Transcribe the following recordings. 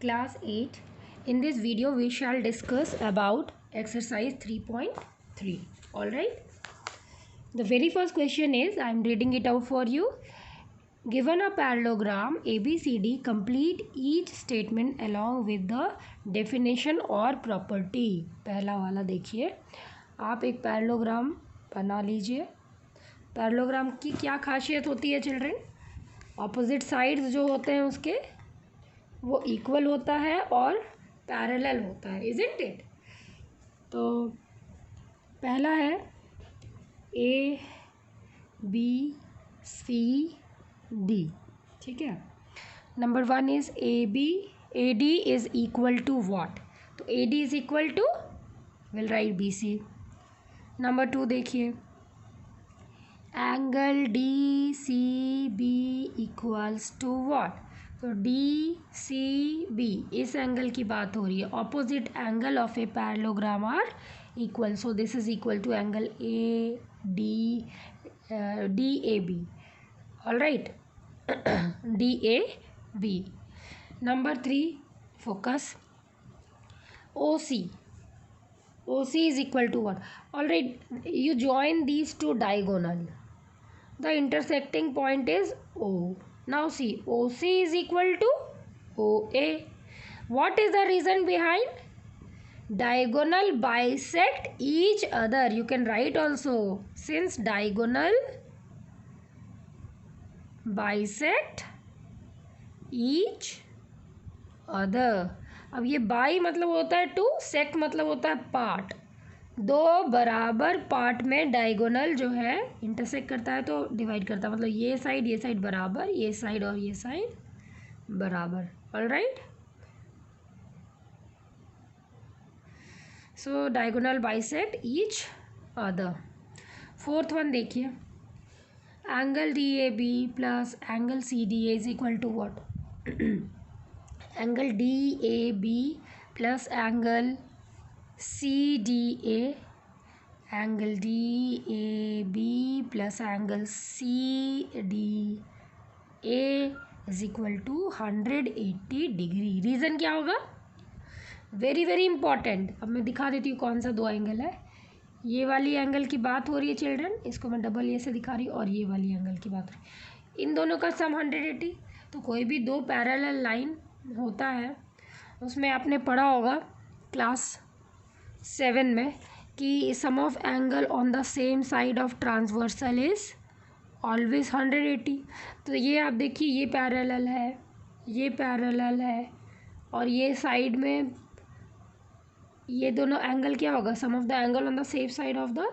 Class 8. In this video we shall discuss about exercise 3.3. Alright. The very first question is, I am reading it out for you. Given a parallelogram ABCD, complete each statement along with the definition or property. पहला वाला देखिए, आप एक parallelogram बना लीजिए. Parallelogram की क्या खासियत होती है चिल्ड्रन? ऑपोजिट साइड्स जो होते हैं उसके वो इक्वल होता है और पैरेलल होता है, इज़न्ट इट? तो पहला है ए बी सी डी, ठीक है. Number 1 is A D is equal to what? तो A D is equal to, will write B C. Number 2 देखिए, angle D C B equals to what? तो D C B, इस angle की बात हो रही है. Opposite angle of a parallelogram are equal, so this is equal to angle A D A B. All right, D A B. Number 3, focus, O C is equal to what? All right, you join these two diagonal. The intersecting point is O. Now see, OC is equal to OA. What is the reason behind? Diagonal bisect each other. You can write also, since diagonal bisect each other. अब ये by मतलब होता है to, sect मतलब होता है part. दो बराबर पार्ट में डायगोनल जो है इंटरसेक्ट करता है तो डिवाइड करता है, मतलब ये साइड बराबर, ये साइड और ये साइड बराबर. All right, so diagonal bisect each other. 4th one देखिए, angle D A B plus angle C D A is equal to what? Angle D A B plus angle C D A, angle D A B plus angle C D A is equal to 180 degree. Reason क्या होगा? Very very important. अब मैं दिखा देती हूँ कौन सा दो एंगल है. ये वाली एंगल की बात हो रही है चिल्ड्रन, इसको मैं डबल ए से दिखा रही हूँ, और ये वाली एंगल की बात हो रही है. इन दोनों का सम 180. तो कोई भी दो पैरेलल लाइन होता है उसमें आपने पढ़ा होगा क्लास 7 में कि sum of angle on the same side of transversal is always 180. तो ये आप देखिए, ये पैरेलल है, ये पैरेलल है, और ये साइड में ये दोनों एंगल क्या होगा? Sum of the angle on the same side of the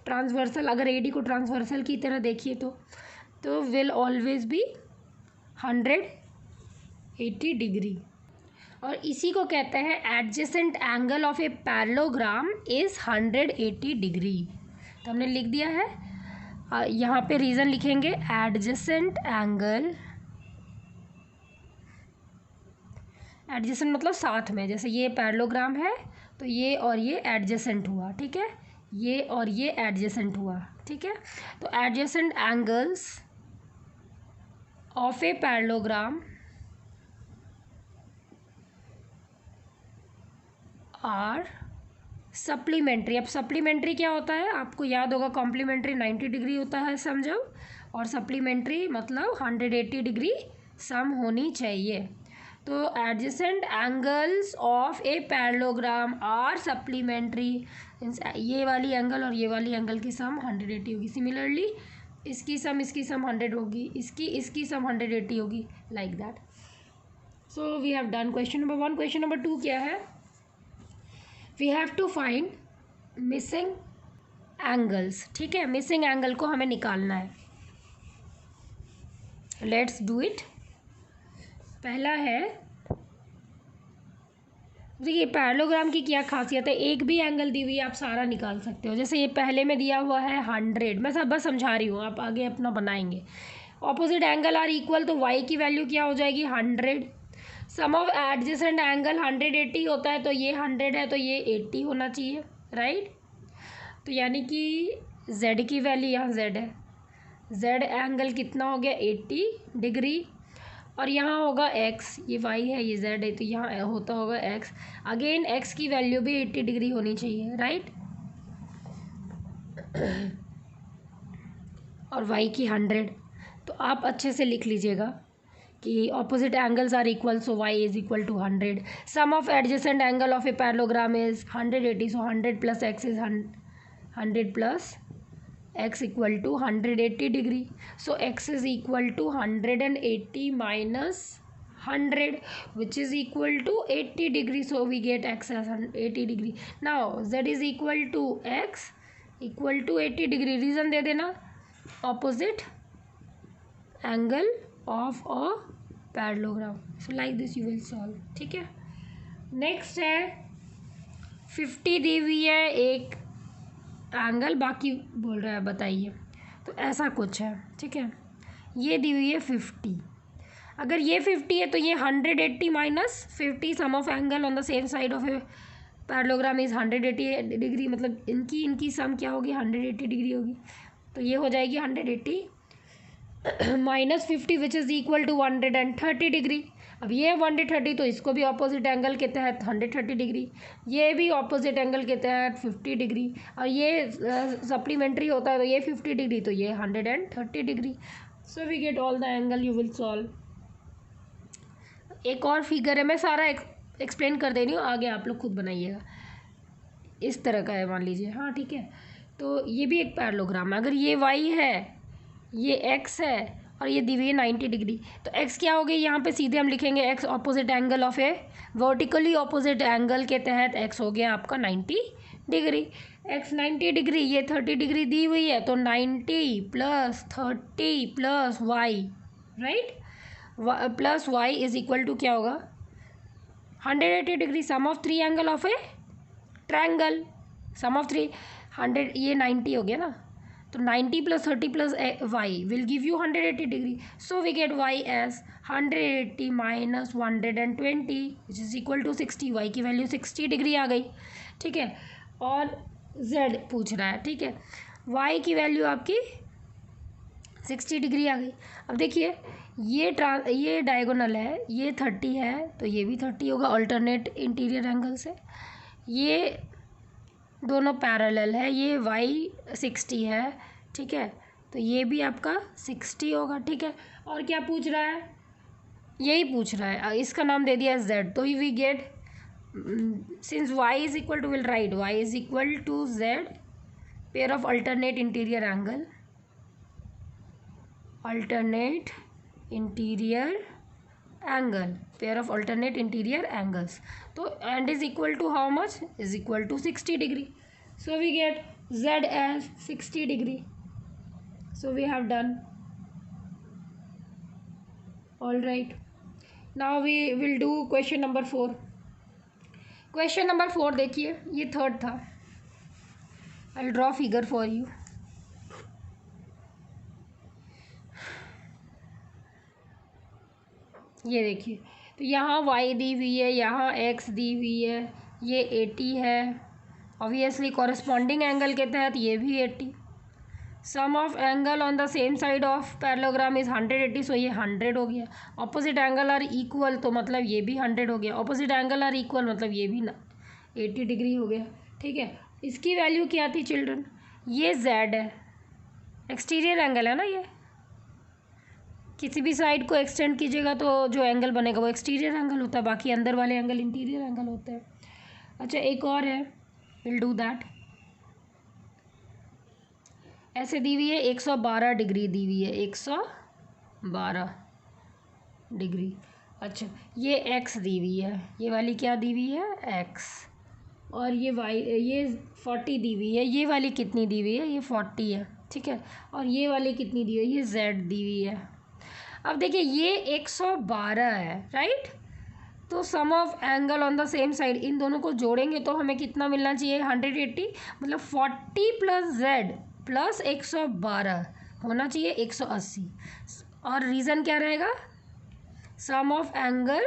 transversal. अगर ए डी को ट्रांसवर्सल की तरह देखिए तो विल ऑलवेज बी 180 डिग्री. और इसी को कहते हैं adjacent angle of a parallelogram is 180 degree. तो हमने लिख दिया है. यहाँ पे रीज़न लिखेंगे, एडजेसेंट एंगल, एडजेसेंट मतलब साथ में. जैसे ये पैरेललोग्राम है तो ये और ये एडजेसेंट हुआ, ठीक है, ये और ये एडजेसेंट हुआ, ठीक है. तो adjacent angles of a parallelogram are supplementary. अब सप्लीमेंट्री क्या होता है? आपको याद होगा, कॉम्प्लीमेंट्री 90 डिग्री होता है सम जब, और सप्लीमेंट्री मतलब 180 डिग्री सम होनी चाहिए. तो adjacent angles of a parallelogram are supplementary. ये वाली एंगल और ये वाली एंगल की सम 180 होगी. सिमिलरली इसकी सम 100 होगी, इसकी सम 180 होगी, like that. So we have done question number 1. Question number 2 क्या है? We have to find missing angles. ठीक है, मिसिंग एंगल को हमें निकालना है. Let's do it. पहला है, देखिए पैरेललोग्राम की क्या खासियत है, एक भी एंगल दी हुई है आप सारा निकाल सकते हो. जैसे ये पहले में दिया हुआ है 100, मैं सब बस समझा रही हूँ, आप आगे अपना बनाएंगे. ऑपोजिट एंगल आर इक्वल, तो y की वैल्यू क्या हो जाएगी? 100. सम ऑफ एडजेसेंट एंगल 180 होता है, तो ये 100 है तो ये 80 होना चाहिए, राइट. तो यानी कि z की वैल्यू यहाँ z है, z एंगल कितना हो गया? 80 डिग्री. और यहाँ होगा x, ये y है ये z है, तो यहाँ होता होगा x। अगेन x की वैल्यू भी 80 डिग्री होनी चाहिए, राइट। और y की 100। तो आप अच्छे से लिख लीजिएगा कि opposite angles are equal, so y is equal to 100। Sum of adjacent angle of a parallelogram is 180, so 100 plus x is 100 plus x equal to 180 degree. So x is equal to 180 minus 100 which is equal to 80 degree, so we get x as 80 degree. Now z is equal to x equal to 80 degree. Reason दे देना, opposite angle of a parallelogram. So like this you will solve. ठीक है। Next है 50 दी हुई है एक angle, बाकी बोल रहा है बताइए। तो ऐसा कुछ है, ठीक है। ये दी हुई है 50, अगर ये 50 है तो ये 180 minus 50, sum of angle on the same side of a parallelogram is 180 degree, मतलब इनकी सम क्या होगी 180 डिग्री होगी। तो ये हो जाएगी 180 minus 50 which is equal to 130 degree. अब ये 130, तो इसको भी ऑपोजिट एंगल के तहत 130 डिग्री, ये भी ऑपोजिट एंगल के तहत 50 डिग्री, और ये सप्लीमेंट्री होता है तो ये 50 डिग्री, तो ये 130 degree. So we get all the angle, you will solve. एक और फिगर है, मैं सारा एक्सप्लेन कर दे रही हूँ, आगे आप लोग खुद बनाइएगा। इस तरह का है मान लीजिए, हाँ ठीक है। तो ये भी एक पैरेललोग्राम है, अगर ये y है, ये x है, और ये दी हुई है 90 डिग्री, तो x क्या हो गई, यहाँ पे सीधे हम लिखेंगे x opposite angle of A vertically opposite angle के तहत x हो गया आपका 90 डिग्री। x 90 डिग्री, ये 30 डिग्री दी हुई है, तो 90 plus 30 plus y, right, plus y is equal to क्या होगा 180 degree. Sum of three angle of a triangle, sum of 300, ये 90 हो गया ना, तो 90 plus 30 plus y will give you 180 degree. So we get y as 180 minus 120 which is equal to 60। y की value 60 degree आ गई, ठीक है। और z पूछ रहा है, ठीक है, y की वैल्यू आपकी 60 डिग्री आ गई। अब देखिए ये डायगोनल है, ये 30 है, तो ये भी 30 होगा अल्टरनेट इंटीरियर एंगल से। ये दोनों पैरेलल है, ये y 60 है, ठीक है, तो ये भी आपका 60 होगा, ठीक है। और क्या पूछ रहा है, यही पूछ रहा है, इसका नाम दे दिया z, तो we get since y is equal to, will write y is equal to z pair of alternate interior angle, alternate interior angle, pair of alternate interior angles, तो and is equal to how much, is equal to 60 degree. So we get z as 60 degree. So we have done. All right, now we will do question number 4. Question number 4 देखिए, ये third था, I'll draw figure for you. ये देखिए, तो यहाँ y दी हुई है, यहाँ x दी हुई है, ये 80 है, ऑब्वियसली कॉरेस्पॉन्डिंग एंगल के तहत ये भी 80। Sum of angle on the same side of parallelogram is 180, सो ये 100 हो गया। ऑपोजिट एंगल आर इक्वल, तो मतलब ये भी 100 हो गया। ऑपोजिट एंगल आर इक्वल मतलब ये भी 80 डिग्री हो गया, ठीक है। इसकी वैल्यू क्या थी चिल्ड्रन, ये z है, एक्सटीरियर एंगल है ना, ये किसी भी साइड को एक्सटेंड कीजिएगा तो जो एंगल बनेगा वो एक्सटीरियर एंगल होता है, बाकी अंदर वाले एंगल इंटीरियर एंगल होते हैं। अच्छा एक और है, विल डू दैट। ऐसे दी हुई है 112 डिग्री दी हुई है, 112 डिग्री। अच्छा ये x दी हुई है, ये वाली क्या दी हुई है x, और ये y, ये 40 दी हुई है, ये वाली कितनी दी हुई है, ये 40 है, ठीक है। और ये वाली कितनी दी हुई है, ये z दी हुई है। अब देखिए ये 112 है, राइट, तो sum of angle on the same side, इन दोनों को जोड़ेंगे तो हमें कितना मिलना चाहिए 180, मतलब 40 प्लस z प्लस 112 होना चाहिए 180। और रीज़न क्या रहेगा, sum of angle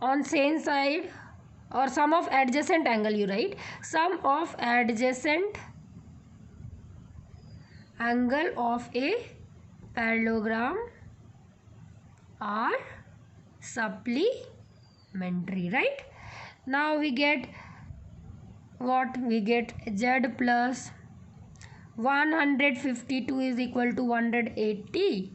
on same side और sum of adjacent angle, you write, sum of adjacent angle of a parallelogram are supplementary, right? Now we get what? We get z plus 152 is equal to 180,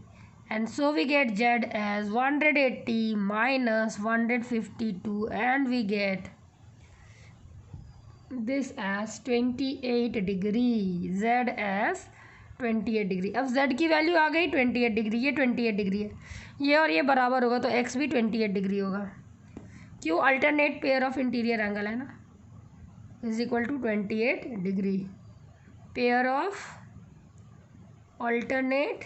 and so we get z as 180 minus 152, and we get this as 28 degree, z as 28 degree. अब z की value आ गई 28 degree, ये 28 degree है, ये और ये बराबर होगा तो x भी 28 डिग्री होगा। क्यों? Alternate pair of interior angle है ना, is equal to 28 degree. Pair of alternate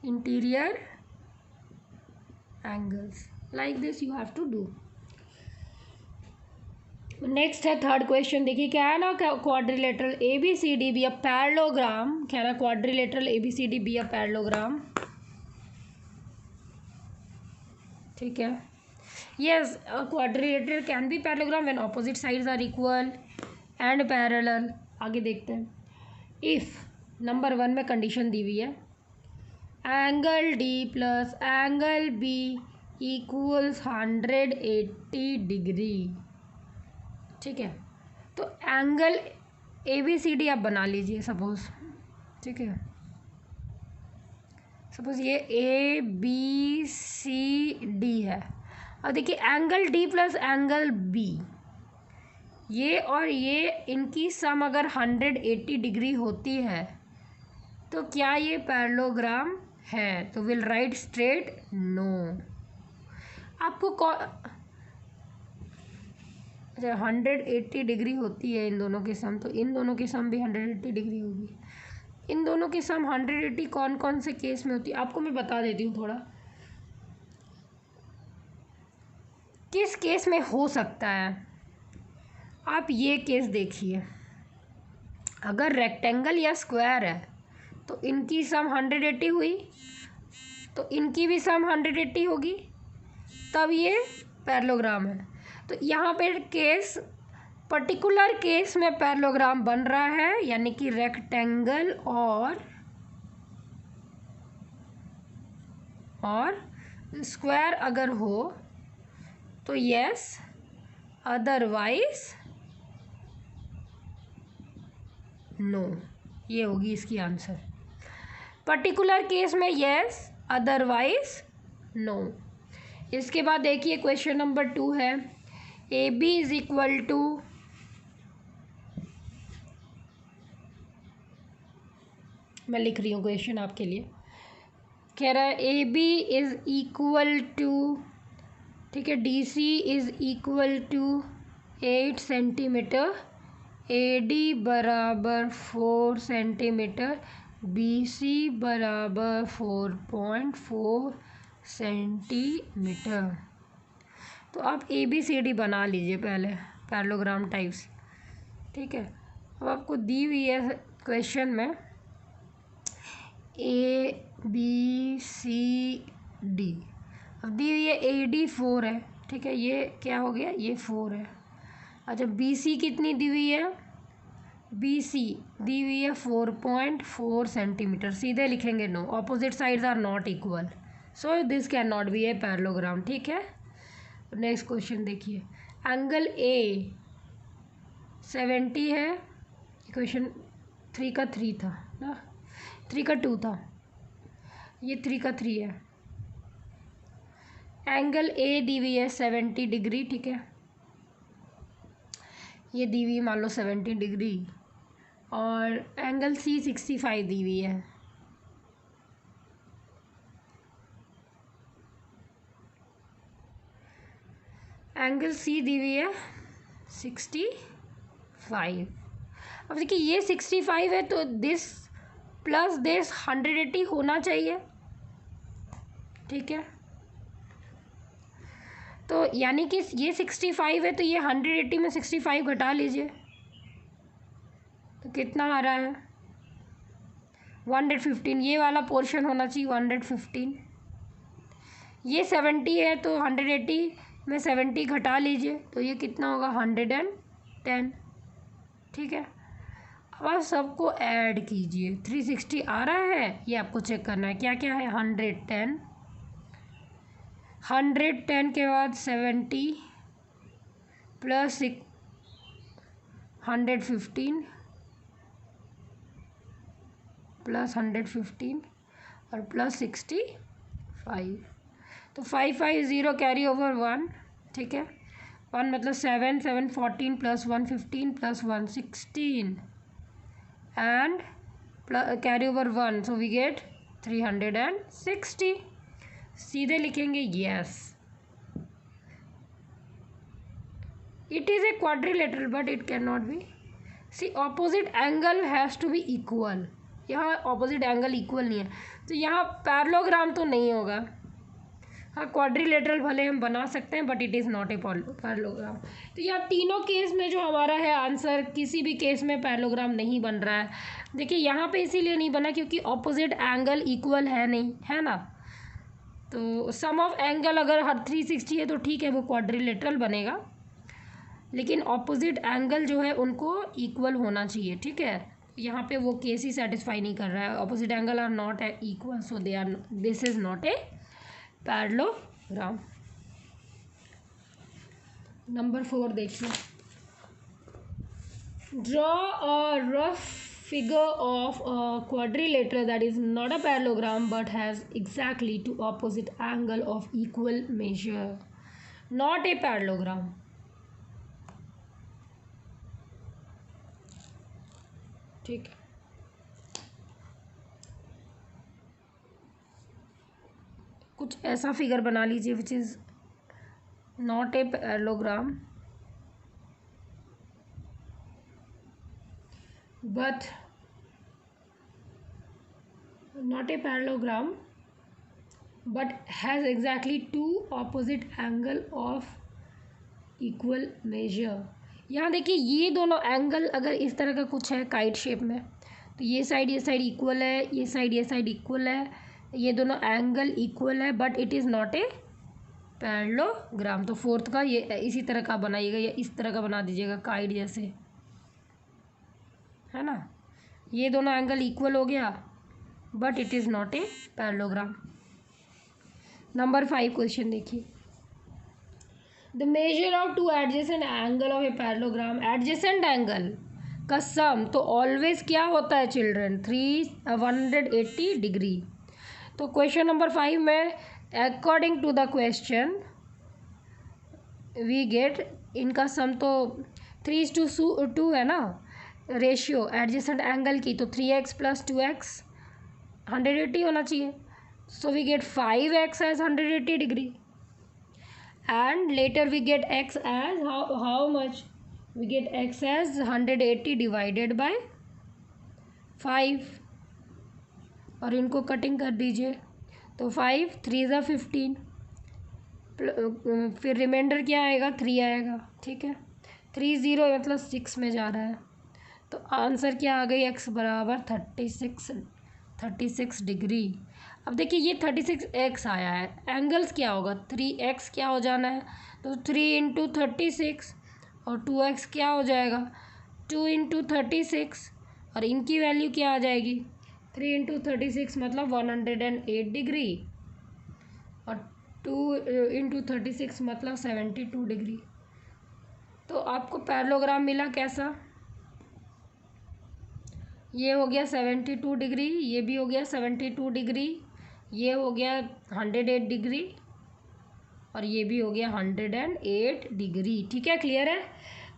interior angles, like this you have to do. Next है थर्ड क्वेश्चन, देखिए क्या है ना, quadrilateral A B C D be a parallelogram, क्या है ना, quadrilateral A B C D be a parallelogram, ठीक है। Yes, quadrilateral can be parallelogram when opposite sides are equal and parallel. आगे देखते हैं। इफ नंबर 1 में कंडीशन दी हुई है, angle D plus angle B equals 180 degree, ठीक है। तो angle A B C D आप बना लीजिए सपोज, ठीक है। सपोज ये ए बी सी डी है, और देखिए angle D plus angle B, ये और ये इनकी सम अगर 180 डिग्री होती है तो क्या ये पैरेललोग्राम है? तो विल राइट स्ट्रेट नो। आपको 180 डिग्री होती है इन दोनों की सम, तो इन दोनों की सम भी 180 डिग्री होगी। इन दोनों की सम 180 कौन कौन से केस में होती है आपको मैं बता देती हूँ थोड़ा, किस केस में हो सकता है। आप ये केस देखिए, अगर रेक्टेंगल या स्क्वायर है तो इनकी सम 180 हुई, तो इनकी भी सम 180 होगी, तब ये पैरेललोग्राम है। तो यहाँ पे केस, पर्टिकुलर केस में पैरेललोग्राम बन रहा है, यानी कि रेक्टेंगल और स्क्वायर अगर हो तो यस, अदरवाइज नो, ये होगी इसकी आंसर। पर्टिकुलर केस में यस, अदरवाइज नो। इसके बाद देखिए क्वेश्चन नंबर 2 है, A B is equal to, मैं लिख रही हूँ क्वेश्चन आपके लिए, कह रहा है A B is equal to, ठीक है, D C is equal to 8 centimetre, A D बराबर 4 सेंटीमीटर, बी सी बराबर 4.4 सेंटीमीटर। तो आप ए बी सी डी बना लीजिए पहले पैरेललोग्राम टाइप्स, ठीक है। अब आपको दी हुई है क्वेश्चन में ए बी सी डी, अब दी हुई है ए डी 4 है, ठीक है, ये क्या हो गया, ये 4 है। अच्छा, बी सी कितनी दी हुई है, बी सी दी हुई है 4.4 सेंटीमीटर, सीधे लिखेंगे no, opposite sides are not equal, so this can not be a parallelogram, ठीक है। नेक्स्ट क्वेश्चन देखिए, एंगल ए 70 है, क्वेश्चन 3 का 3 था ना, 3 का 2 था, ये 3 का 3 है। एंगल ए दी हुई है 70 डिग्री, ठीक है, ये दी हुई मान लो 70 डिग्री, और एंगल सी 65 दी हुई है। एंगल सी दी हुई है 65। अब देखिए ये 65 है तो दिस प्लस दिस 180 होना चाहिए, ठीक है। तो यानी कि ये 65 है तो ये 180 में 65 घटा लीजिए, तो कितना आ रहा है 115, ये वाला पोर्शन होना चाहिए 115। ये 70 है तो 180 में 70 घटा लीजिए, तो ये कितना होगा 110, ठीक है। अब आप सबको ऐड कीजिए। 360 आ रहा है, ये आपको चेक करना है। क्या क्या है? 110, 110 के बाद 70 प्लस 115 प्लस 115 और प्लस 65। तो 550 कैरी ओवर 1, ठीक है। 1 मतलब 7, 7 14 plus 115 plus 116 and carry over 1, so we get 360। सीधे लिखेंगे yes, it is a quadrilateral but it can not be. See opposite angle has to be equal. यहाँ ऑपोजिट एंगल इक्वल नहीं है, तो यहाँ पैरेललोग्राम तो नहीं होगा। हाँ, क्वाड्रिलेटरल भले हम बना सकते हैं but it is not a parallelogram. तो यहाँ तीनों केस में जो हमारा है आंसर, किसी भी केस में पैरेललोग्राम नहीं बन रहा है। देखिए यहाँ पे इसीलिए नहीं बना क्योंकि ऑपोजिट एंगल इक्वल है नहीं, है ना। तो सम ऑफ एंगल अगर हर 360 है तो ठीक है, वो क्वाड्रिलेटरल बनेगा, लेकिन ऑपोजिट एंगल जो है उनको इक्वल होना चाहिए, ठीक है। यहाँ पे वो केस ही सेटिस्फाई नहीं कर रहा है। Opposite angle are not equal, so they are, this is not a parallelogram. Number 4 देखिए, draw a rough figure of a quadrilateral that is not a parallelogram but has exactly two opposite angle of equal measure, not a parallelogram। ठीक है, कुछ ऐसा figure बना लीजिए which is not a parallelogram but has exactly two opposite angle of equal measure। यहाँ देखिए ये दोनों एंगल अगर इस तरह का कुछ है काइट शेप में, तो ये साइड इक्वल है, ये साइड इक्वल है, ये दोनों एंगल इक्वल है, but it is not a parallelogram. तो फोर्थ का ये इसी तरह का बनाइएगा या इस तरह का बना दीजिएगा काइट जैसे, है ना। ये दोनों एंगल इक्वल हो गया but it is not a parallelogram. Number 5 question देखिए, the measure of two adjacent angle of a parallelogram. Adjacent angle का सम तो ऑलवेज क्या होता है चिल्ड्रन? 180 डिग्री। तो क्वेश्चन नंबर 5 में according to the question we get, इनका sum तो 3:2 है ना रेशियो एडजेसेंट एंगल की, तो 3x प्लस 2x 180 होना चाहिए। So we get 5x as 180 degree and later we get x as how much? We get x as 180 divided by 5 और इनको कटिंग कर दीजिए। तो 5 3 ज़ा 15, फिर रिमाइंडर क्या आएगा? 3 आएगा, ठीक है। 3 0 मतलब 6 में जा रहा है, तो आंसर क्या आ गई? x बराबर 36 डिग्री। अब देखिए ये 36x आया है, एंगल्स क्या होगा? 3x क्या हो जाना है? तो 3 इंटू 36 और 2x क्या हो जाएगा? 2 इंटू 36 और इनकी वैल्यू क्या आ जाएगी? 3 इंटू 36 मतलब 108 डिग्री और 2 इंटू 36 मतलब 72 डिग्री। तो आपको पैरेललोग्राम मिला कैसा? ये हो गया 72 डिग्री, ये भी हो गया 72 डिग्री, ये हो गया 108 डिग्री और ये भी हो गया 108 डिग्री। ठीक है, क्लियर है।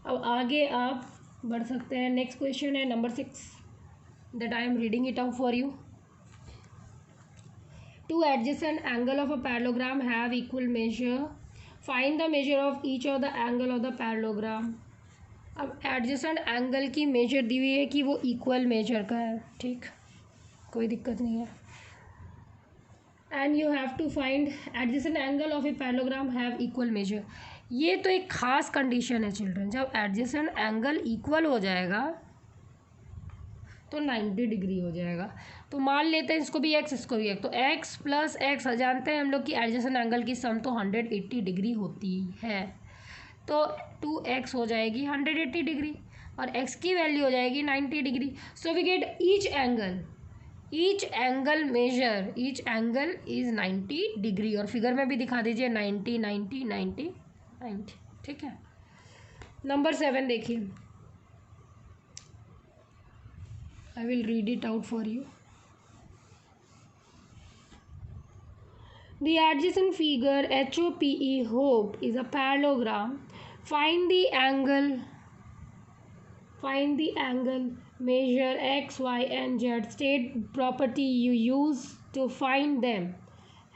अब आगे आप बढ़ सकते हैं। नेक्स्ट क्वेश्चन है number 6 that I am reading it out for you. To adjacent angle of a parallelogram have equal major, find the measure of each of the angle of the parallelogram. अब adjacent angle की measure the हुई है कि वो equal major का है, ठीक, कोई दिक्कत नहीं है। And you have to find adjacent angle of a parallelogram have equal measure. ये तो एक खास कंडीशन है चिल्ड्रन, जब एडजेसेंट एंगल इक्वल हो जाएगा तो 90 डिग्री हो जाएगा। तो मान लेते हैं इसको भी x इसको भी x, तो x प्लस x जानते हैं हम लोग कि एडजेसेंट एंगल की सम तो 180 डिग्री होती है, तो 2x हो जाएगी 180 डिग्री। और x की वैल्यू हो जाएगी 90 degree. So we get each angle measure, each angle is 90 degree. और फिगर में भी दिखा दीजिए 90 90 90 90. ठीक है. नंबर 7 देखिए, I will read it out for you. The adjacent figure HOPE hope is a parallelogram. Find the angle, measure x, y and z. State property you use to find them.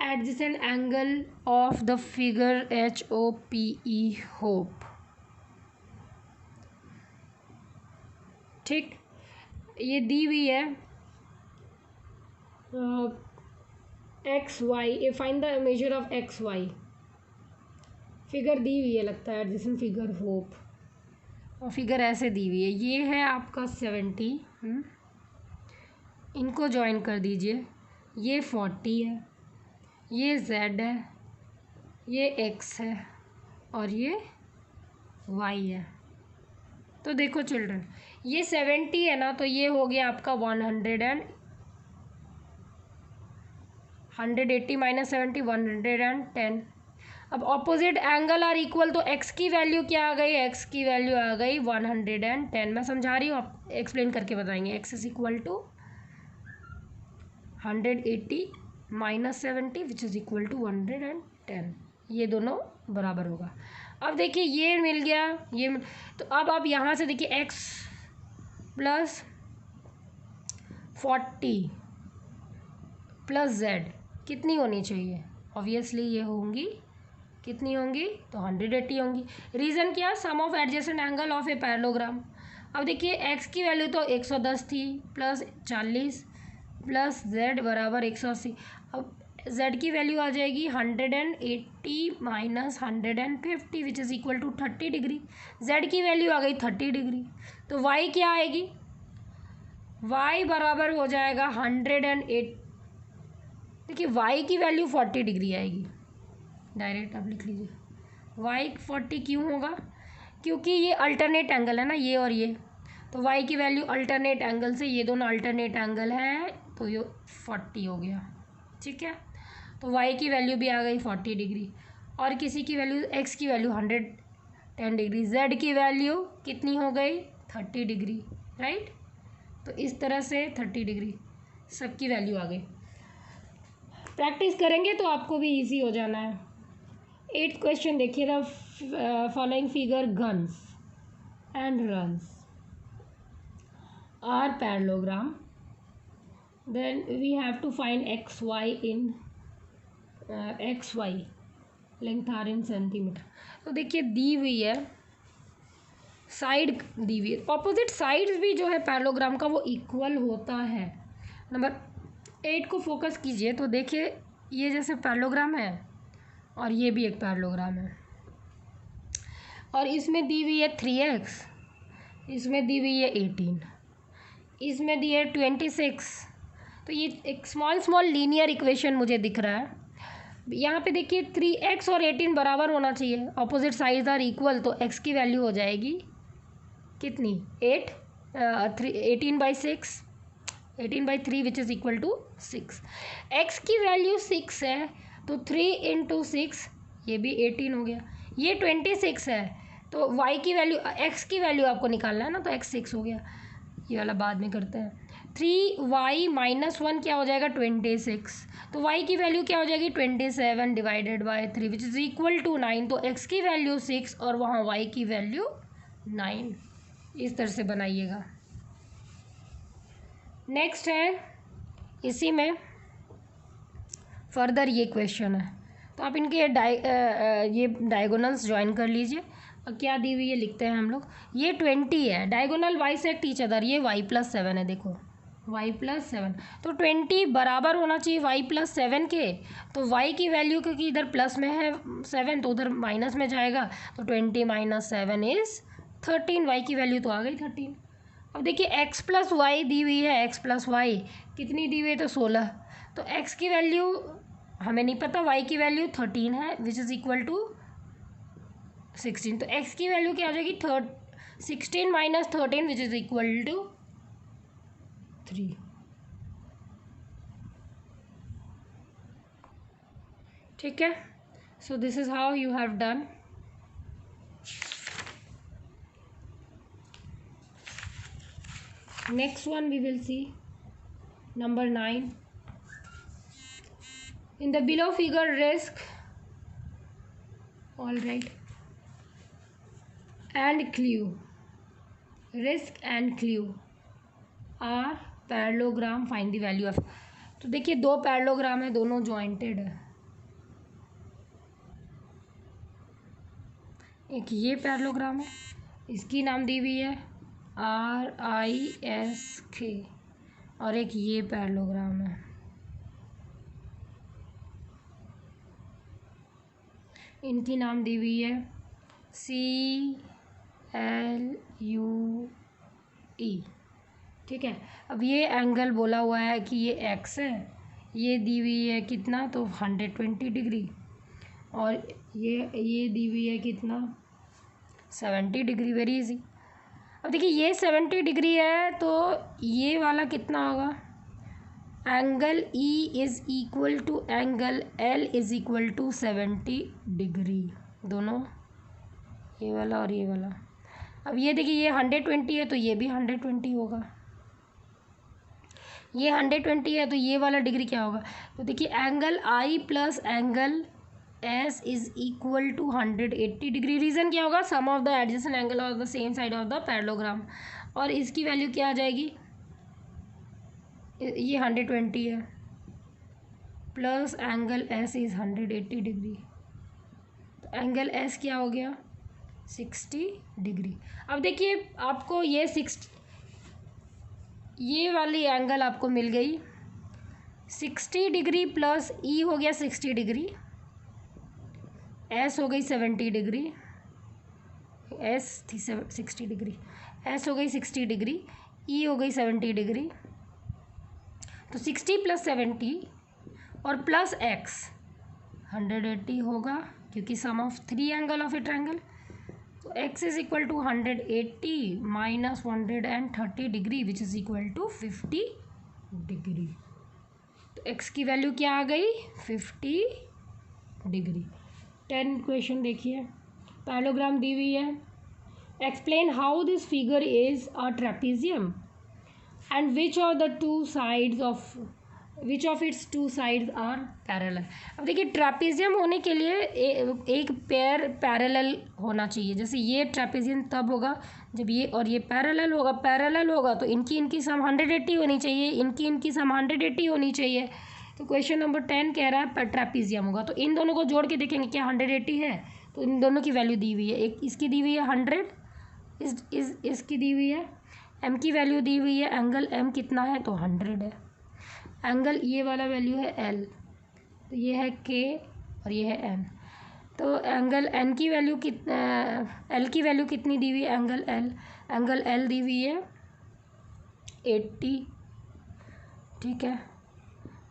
Adjacent angle of the figure HOPE hope. ठीक, ये दी हुई है X Y. Find the measure of X Y. Figure दी हुई है, लगता है एडजेसेंट फिगर होप. और फिगर ऐसे दी हुई है. ये है आपका 70. इनको ज्वाइन कर दीजिए. ये 40 है, ये z है, ये x है और ये y है. तो देखो चिल्ड्रन, ये 70 है ना, तो ये हो गया आपका 180 माइनस 70 110. अब ऑपोजिट एंगल आर इक्वल, तो x की वैल्यू क्या आ गई? x की वैल्यू आ गई 110. मैं समझा रही हूँ, आप एक्सप्लेन करके बताएंगे. x is equal to 180 minus 70 which is equal to 110. ये दोनों बराबर होगा. अब देखिए ये मिल गया, ये तो अब आप यहाँ से देखिए x प्लस 40 प्लस z कितनी होनी चाहिए? ऑब्वियसली ये होंगी, कितनी होंगी? तो 180 होंगी. रीज़न क्या? Sum of adjacent angle of a parallelogram. अब देखिए x की वैल्यू तो 110 थी, प्लस 40 प्लस z बराबर 180. अब z की वैल्यू आ जाएगी 180 minus 150 which is equal to 30 degree. z की वैल्यू आ गई 30 डिग्री. तो y क्या आएगी? y बराबर हो जाएगा 108. देखिए y की वैल्यू 40 डिग्री आएगी. डायरेक्ट आप लिख लीजिए. y 40 क्यों होगा? क्योंकि ये अल्टरनेट एंगल है ना, ये और ये. तो y की वैल्यू अल्टरनेट एंगल से, ये दोनों अल्टरनेट एंगल है, तो ये 40 हो गया. ठीक है. तो y की वैल्यू भी आ गई 40 डिग्री. और किसी की वैल्यू, x की वैल्यू 110 डिग्री. z की वैल्यू कितनी हो गई? 30 डिग्री. राइट. तो इस तरह से 30 डिग्री सबकी वैल्यू आ गई. प्रैक्टिस करेंगे तो आपको भी इजी हो जाना है. 8th क्वेश्चन देखिए. The following figure GUNS and RUNS are parallelogram. Then we have to find x y in x y length are in centimetre. तो देखिए दी हुई है, साइड दी हुई है. ऑपोजिट साइड्स भी जो है पैरेललोग्राम का वो इक्वल होता है. नंबर 8 को फोकस कीजिए. तो देखिए ये जैसे पैरेललोग्राम है और ये भी एक पैरेललोग्राम है, और इसमें दी हुई है 3x, इसमें दी हुई है 18, इसमें दी है 26. तो ये एक स्मॉल लीनियर इक्वेशन मुझे दिख रहा है. यहाँ पे देखिए 3x और 18 बराबर होना चाहिए. ऑपोजिट साइड्स आर इक्वल, तो x की वैल्यू हो जाएगी कितनी? 18/6, 18/3 which is equal to 6. x की वैल्यू 6 है, तो 3 इंटू 6 ये भी 18 हो गया. ये 26 है, तो y की वैल्यू, x की वैल्यू आपको निकालना है ना, तो x 6 हो गया. ये वाला बाद में करते हैं. 3y माइनस 1 क्या हो जाएगा? 26. तो y की वैल्यू क्या हो जाएगी? 27 divided by 3 which is equal to 9. तो x की वैल्यू 6 और वहाँ y की वैल्यू 9. इस तरह से बनाइएगा. नेक्स्ट है, इसी में फर्दर ये क्वेश्चन है, तो आप इनके ये डायगोनल्स ज्वाइन कर लीजिए. क्या दी हुई है लिखते हैं हम लोग. ये 20 है, डायगोनल बाइसेक्ट ईच अदर. ये y+7 है, देखो y+7. तो 20 बराबर होना चाहिए y+7 के. तो y की वैल्यू क्योंकि इधर प्लस में है 7, तो उधर माइनस में जाएगा. तो 20 माइनस 7 इज़ 13. y की वैल्यू तो आ गई 13. अब देखिए x प्लस वाई दी हुई है. x प्लस वाई कितनी दी हुई है? तो 16. तो x की वैल्यू हमें नहीं पता, y की वैल्यू 13 है विच इज़ इक्वल टू 16. तो x की वैल्यू क्या हो जाएगी? 16 minus 13 which is equal to 3. ठीक है. So this is how you have done. Next one we will see number 9. In the below figure, risk, all right, and clue, risk and clue are parallelogram. Find the value of. तो देखिए दो parallelogram है, दोनों jointed है. एक ये parallelogram है, इसकी नाम दी हुई है RISK, और एक ये पैरेललोग्राम है, इनकी नाम दी हुई है CLUE. ठीक है. अब ये एंगल बोला हुआ है कि ये x है, ये दी हुई है कितना, तो 120 डिग्री, और ये दी हुई है कितना, 70 डिग्री. Very easy. अब देखिए ये 70 डिग्री है, तो ये वाला कितना होगा, angle E is equal to angle L is equal to 70 degree. दोनों, ये वाला और ये वाला. अब ये देखिए ये 120 है, तो ये भी 120 होगा. ये 120 है, तो ये वाला डिग्री क्या होगा. तो देखिए angle I plus angle S is equal to 180 degree. Reason क्या होगा, sum of the adjacent angle of the same side of the parallelogram. और इसकी वैल्यू क्या आ जाएगी, ये 120 है plus angle S is 180 degree. तो एंगल S क्या हो गया, 60 डिग्री. अब देखिए आपको ये वाली एंगल आपको मिल गई 60 डिग्री प्लस E हो गया 60 डिग्री, S हो गई 70 डिग्री, S थी 60 डिग्री, S हो गई 60 डिग्री, E हो गई 70 डिग्री. तो 60 प्लस 70 और प्लस x 180 होगा, क्योंकि sum of 3 angle of a triangle. तो x is equal to 180 minus 130 degree which is equal to 50 degree. तो x की वैल्यू क्या आ गई, 50 डिग्री. 10 क्वेश्चन देखिए. पैरेललोग्राम दी हुई है. Explain how this figure is a trapezium and which of its two sides are parallel. अब देखिए ट्रेपेजियम होने के लिए एक पेयर पैरेलल होना चाहिए. जैसे ये ट्रेपेजियम तब होगा जब ये और ये पैरेलल होगा तो इनकी सम 180 होनी चाहिए, इनकी सम 180 होनी चाहिए. तो क्वेश्चन नंबर 10 कह रहा है ट्रेपेजियम होगा, तो इन दोनों को जोड़ के देखेंगे क्या 180 है, तो इन दोनों की वैल्यू दी हुई है. एक इसकी दी हुई है 100, इसकी दी हुई है, m की वैल्यू दी हुई है, एंगल m कितना है, तो 100 है. एंगल ये वाला वैल्यू है L, तो ये है K और ये है N. तो एंगल N की वैल्यू L की वैल्यू कितनी दी हुई है, एंगल L दी हुई है 80. ठीक है.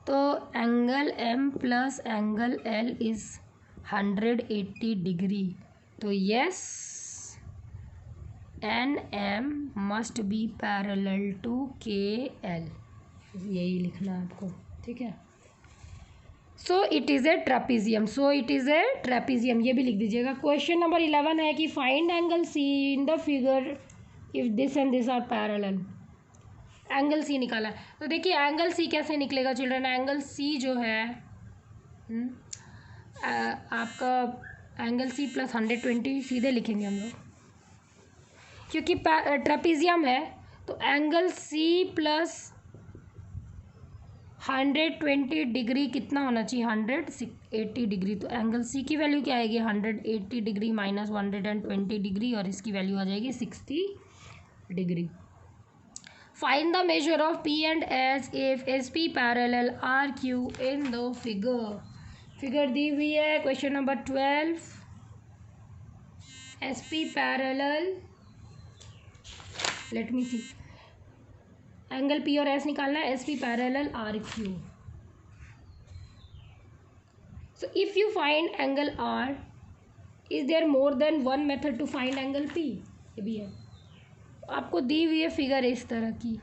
तो angle M plus angle L is 180 degree. तो yes, NM must be parallel to KL. यही लिखना है आपको. ठीक है. So it is a trapezium. ये भी लिख दीजिएगा. क्वेश्चन नंबर 11 है कि find angle C in the figure if this and this are parallel. Angle C निकाला. तो देखिए एंगल C कैसे निकलेगा चिल्ड्रन. एंगल C जो है आपका एंगल C प्लस 120 सीधे लिखेंगे हम लोग, क्योंकि ट्रेपेजियम है. तो एंगल C प्लस 120 डिग्री कितना होना चाहिए, 180 डिग्री. तो एंगल C की वैल्यू क्या आएगी, 180 डिग्री माइनस 120 डिग्री, और इसकी वैल्यू आ जाएगी 60 degree. Find the measure of P and S इफ SP parallel RQ in the figure दी हुई है. Question number 12. SP parallel, let me see, angle P और S निकालना है. SP parallel RQ. So if you find angle R, is there more than one method to find angle P. ये भी है. आपको दी हुई है फिगर इस तरह की,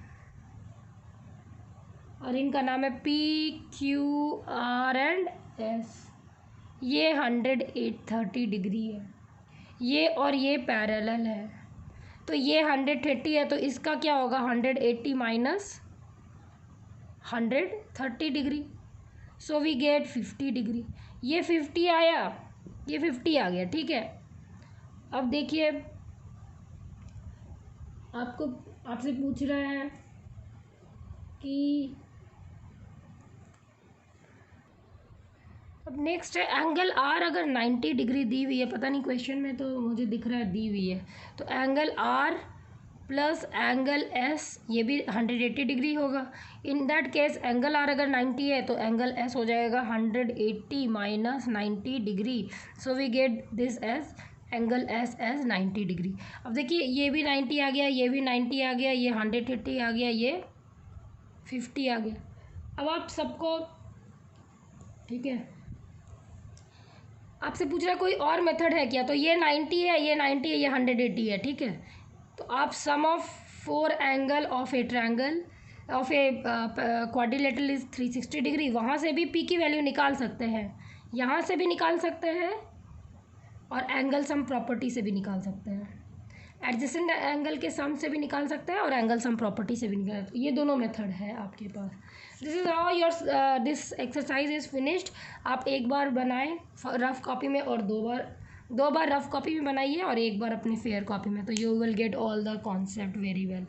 और इनका नाम है P Q R and S। ये 130 डिग्री है, ये और ये पैरेलल है, तो ये 130 है, तो इसका क्या होगा 180 minus 130 degree, so we get 50 degree. ये 50 आया, ये 50 आ गया, ठीक है। अब देखिए आपसे पूछ रहा है कि अब नेक्स्ट है एंगल आर अगर 90 डिग्री दी हुई है, पता नहीं क्वेश्चन में तो मुझे दिख रहा है दी हुई है, तो angle R plus angle S ये भी 180 डिग्री होगा। In that case angle R अगर 90 है तो एंगल एस हो जाएगा 180 minus 90 degree, so we get this as angle S as 90 degree. अब देखिए ये भी 90 आ गया, ये भी 90 आ गया, ये 180 आ गया, ये 50 आ गया। अब आप सबको, ठीक है, आपसे पूछ रहा है कोई और मेथड है क्या, तो ये 90 है, ये 90 है, ये 180 है, ठीक है। तो आप sum of 4 angle of a triangle of a quadrilateral is 360 degree, वहाँ से भी पी की वैल्यू निकाल सकते हैं, यहाँ से भी निकाल सकते हैं, और एंगल सम प्रॉपर्टी से भी निकाल सकते हैं, एडजेसेंट एंगल के सम से भी निकाल सकते हैं, और एंगल सम प्रॉपर्टी से भी निकाल सकते हैं। ये दोनों मेथड है आपके पास। This is how your this exercise is finished. आप एक बार बनाएं रफ कॉपी में, और दो बार रफ कॉपी में बनाइए, और एक बार अपनी फेयर कॉपी में, तो you will get all the concept very well.